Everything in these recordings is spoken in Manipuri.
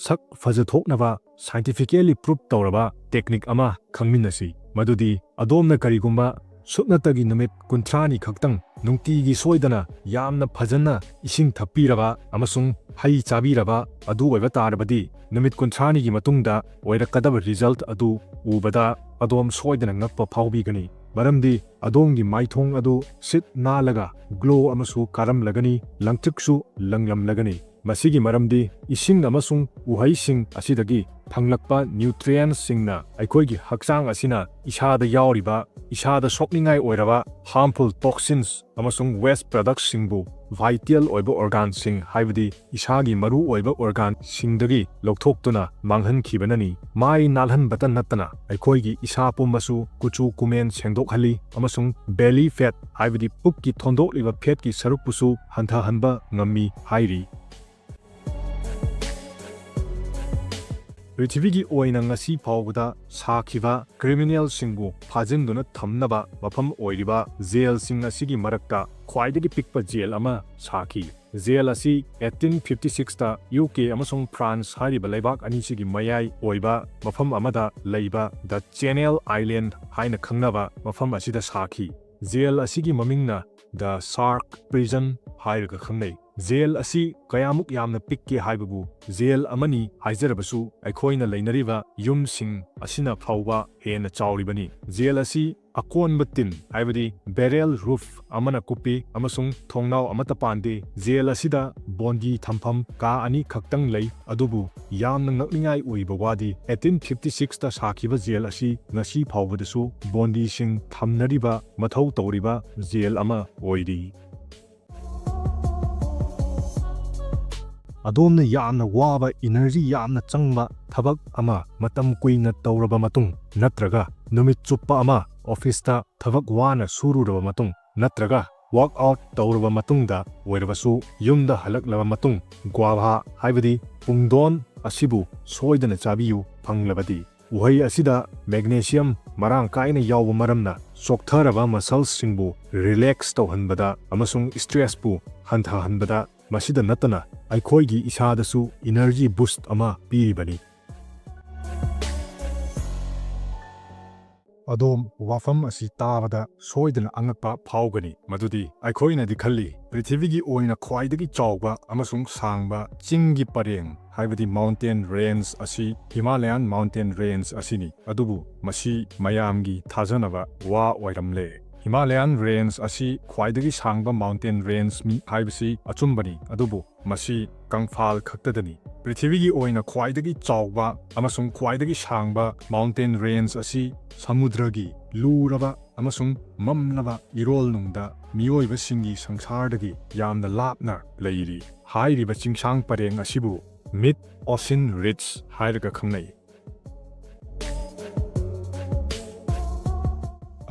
sak fajathoknaba scientifically proof tawraba technique ama khangminasi madudi adomna karigumba suknatagi numit kuntrani khaktang nungtigi soidana yamna phajana ising thapiraba amasung hai chabiraba adu oiba tarabadi numit kuntrani gi matungda oirakadaba result adu ubada adom soidana ngakpa phawbigani maramdi adongi maithong adu sit nalaga glow amasu karam lagani langchuksu langlam lagani masigi maramdi ising amasung uhai sing asidagi phanglakpa nutrients singna aikoigi hakchang asina isada yauriba isada sokningai oiraba harmful toxins amasung waste products singbu vital oiba organ sing haibadi isagi maru oiba organ singdagi lokthokduna manghan khibanani mai nalhan batan natana aikoigi isa pumbasu kuchu kumen sengdokhali amasung belly fat haibadi pukki thondokliba fat ki sarukpusu hantha hanba ngammi hairi Prithivigi oina ngasi phawbada sakhiba criminal singbu phajinduna thamnaba mafam oiriba jail sing asigi marakta khwaidagi pikpa jail ama sakhi jail asi 1856 ta UK amasung France hariba laibak ani sigi mayai oiba mafam amada leiba the Channel Island haina khangnaba mafam asida sakhi jail asigi mamingna the Shark Prison hairaga khangnai jail asi kayamuk yamna pikke haibabu jail amani haizarabasu aikhoina leinariba yumsing asina phawba hena chawribani jail asi akon batin haibadi barrel roof amana kupi amasung thongnau amata pande jail asida bondi thampham ka ani khaktang lei adubu yamna ngakningai uiba wadi 1856 ta sakhiba jail asi ngasi phawbadasu bondi sing thamnariba mathau tawriba jail ama oiri Adomna yamna waba energy yamna changba thabak ama matam kuina tawraba matung natraga numit chuppa ama office ta thabak wana sururaba matung natraga walk out tawraba matungda oirabasu yumda halaklaba matung guava haibadi pungdon asibu soidana chabiyu phanglabadi uhai asida magnesium marang kaina yawba maramna soktharaba muscles singbu relax tawhanbada amasung stress bu hanthahanbada masida natana aikhoigi isadasu energy boost ama piribani adom wafam asi tabada soidana angakpa phawgani madudi aikhoina dikhalli prithivigi oina khwaidagi chawba amasung sangba chingi pareng haibadi mountain range asi Himalayan mountain range asini adubu masi mayamgi thajanaba wa oiramle Himalayan range asi khwaidagi sangba mountain range mi haibasi achumbani adubu masi kangphal khaktadani prithivigi oina khwaidagi chawba amasung khwaidagi sangba mountain range asi samudragi luraba amasung mamnaba irol nungda miyoiba singi sangsardagi yamna lapna leiri hairiba chingsang pareng asibu mid ocean ridge hairaga khangnai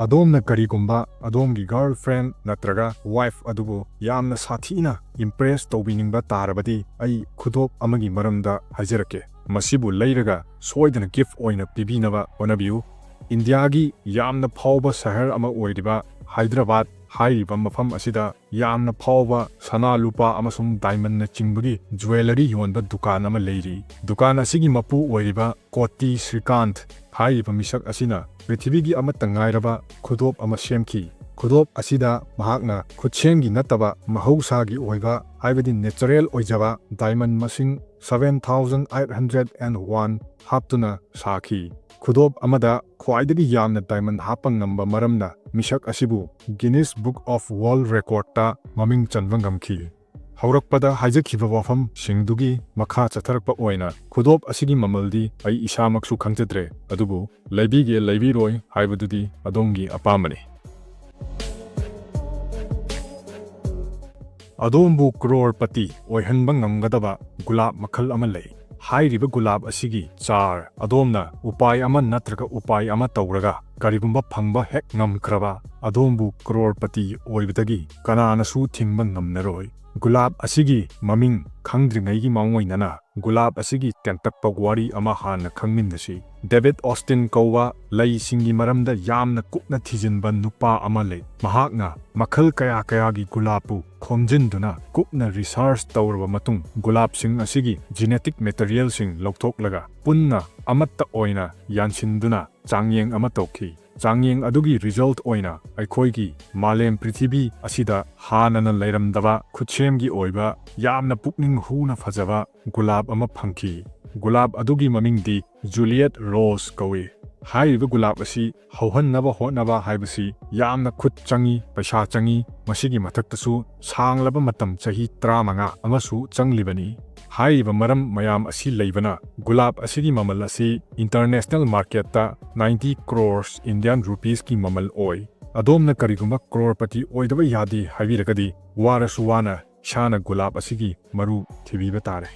Adomna karigumba adomgi girlfriend natraga wife adubu yamna sathina impress tawbiningba tarabadi ai khudop amagi maramda hajarake masibu leiraga soidana gift oina pibinaba onabiu India gi yamna phawba sahar ama oiriba Hyderabad hairiba mafam asida yamna phawba sana lupa amasung diamond na chingbagi jewelry yonba dukan ama leiri dukan asigi mapu oiriba Kotti Shrikanth hairiba misak asina prithivigi amata ngairaba khudop ama semki khudop asida mahakna khutsemgi nataba mahausagi oiba haibadi natural oijaba diamond masing 7801 haptuna sakhi khudop amada khwaidagi yamna diamond hapang ngamba maramna misak asibu Guinness Book of World Record ta maming chanwa ngamki haurakpada haijakhiba wafam singdugi makha chatharakpa oina khudop asigi mamaldi ai isamaksu khangchadre adubu leibige leibiroi haibadudi adongi apamani adombu crorepati oihanba ngamgadaba gulab makhal ama lei hairiba gulab asigi char adomna upai ama natraga upai ama tawraga karibumba phangba hek ngamkraba adombu crorepati oibadagi kanana su thingba ngamnaroi gulab asigi maming khangdringai gi maungoinana ꯒꯨꯂꯥꯞ ꯑꯁꯤꯒꯤ ꯇꯦꯟꯇꯛꯄ ꯋꯥꯔꯤ ꯑꯃ ꯍꯥꯟꯅ ꯈꯪꯃꯤꯟꯅꯁꯤ꯫ ꯗꯦꯕꯤꯗ ꯑꯣꯁꯇꯤꯟ ꯀꯧꯕ ꯂꯩꯁꯤꯡꯒꯤ ꯃꯔꯝꯗ ꯌꯥꯝꯅ ꯀꯨꯞꯅ ꯊꯤꯖꯤꯟꯕ ꯅꯨꯄꯥ ꯑꯃ ꯂꯩ꯫ ꯃꯍꯥꯛꯅ ꯃꯈꯜ ꯀꯌꯥꯒꯤ ꯒꯨꯂꯥꯞꯄꯨ ꯈꯣꯝꯖꯤꯟꯗꯨꯅ ꯀꯨꯞꯅ ꯔꯤꯁꯔꯆ ꯇꯧꯔꯕ ꯃꯇꯨꯡ ꯒꯨꯂꯥꯞꯁꯤꯡ ꯑꯁꯤꯒꯤ ꯖꯤꯅꯦꯇꯤꯛ ꯃꯦꯇꯔꯤꯌꯦꯜꯁꯤꯡ ꯂꯧꯊꯣꯛꯂꯒ ꯄꯨꯟꯅ ꯑꯃꯠꯇ ꯑꯣꯏꯅ ꯌꯥꯟꯁꯤꯟꯗꯨꯅ ꯆꯥꯡꯌꯦꯡ ꯑꯃ ꯇꯧꯈꯤ꯫ ꯆꯥꯡꯌꯦꯡ ꯑꯗꯨꯒꯤ ꯔꯤꯖꯜꯠ ꯑꯣꯏꯅ ꯑꯩꯈꯣꯏꯒꯤ ꯃꯥꯂꯦꯝ ꯄ꯭ꯔꯤꯊꯤꯕꯤ ꯑꯁꯤꯗ ꯍꯥꯟꯅꯅ ꯂꯩꯔꯝꯗꯕ ꯈꯨꯠꯁꯦꯝꯒꯤ ꯑꯣꯏꯕ ꯌꯥꯝꯅ ꯄꯨꯛꯅꯤꯡ ꯍꯨꯅ ꯐꯖꯕ ꯒꯨꯂꯥꯞ ꯑꯃ ꯐꯪꯈꯤ꯫ ꯒꯨꯂꯥꯞ ꯑꯗꯨꯒꯤ ꯃꯃꯤꯡꯗꯤ ꯖꯨꯂꯤꯌꯦꯠ ꯔꯣꯁ ꯀꯧꯏ꯫ ꯍꯥꯏꯔꯤꯕ ꯒꯨꯂꯥꯞ ꯑꯁꯤ ꯍꯧꯍꯟꯅꯕ ꯍꯣꯠꯅꯕ ꯍꯥꯏꯕꯁꯤ ꯌꯥꯝꯅ ꯈꯨꯠ ꯆꯪꯏ, ꯄꯩꯁꯥ ꯆꯪꯏ, ꯃꯁꯤꯒꯤ ꯃꯊꯛꯇꯁꯨ ꯁꯥꯡꯂꯕ ꯃꯇꯝ ꯆꯍꯤ 15 ꯑꯃꯁꯨ ꯆꯪꯂꯤꯕꯅꯤ꯫ ꯍꯥꯏꯔꯤꯕ ꯃꯔꯝ ꯃꯌꯥꯝ ꯑꯁꯤ ꯂꯩꯕꯅ ꯒꯨꯂꯥꯞ ꯑꯁꯤꯒꯤ ꯃꯃꯜ ꯑꯁꯤ ꯏꯟꯇꯔꯅꯦꯁꯅꯦꯜ ꯃꯥꯔꯀꯦꯠꯇ 90 ꯀ꯭ꯔꯣꯔ ꯏꯟꯗꯤꯌꯟ ꯔꯨꯄꯤꯁꯀꯤ ꯃꯃꯜ ꯑꯣꯏ꯫ ꯑꯗꯣꯝꯅ ꯀꯔꯤꯒꯨꯝꯕ ꯀ꯭ꯔꯣꯔꯄꯇꯤ ꯑꯣꯏꯗꯕ ꯌꯥꯗꯦ ꯍꯥꯏꯕꯤꯔꯒꯗꯤ ꯋꯥꯔꯁꯨ ꯋꯥꯅ ꯏꯁꯥꯅ ꯒꯨꯂꯥꯞ ꯑꯁꯤꯒꯤ ꯃꯔꯨ ꯊꯤꯕꯤꯕ ꯇꯥꯔꯦ꯫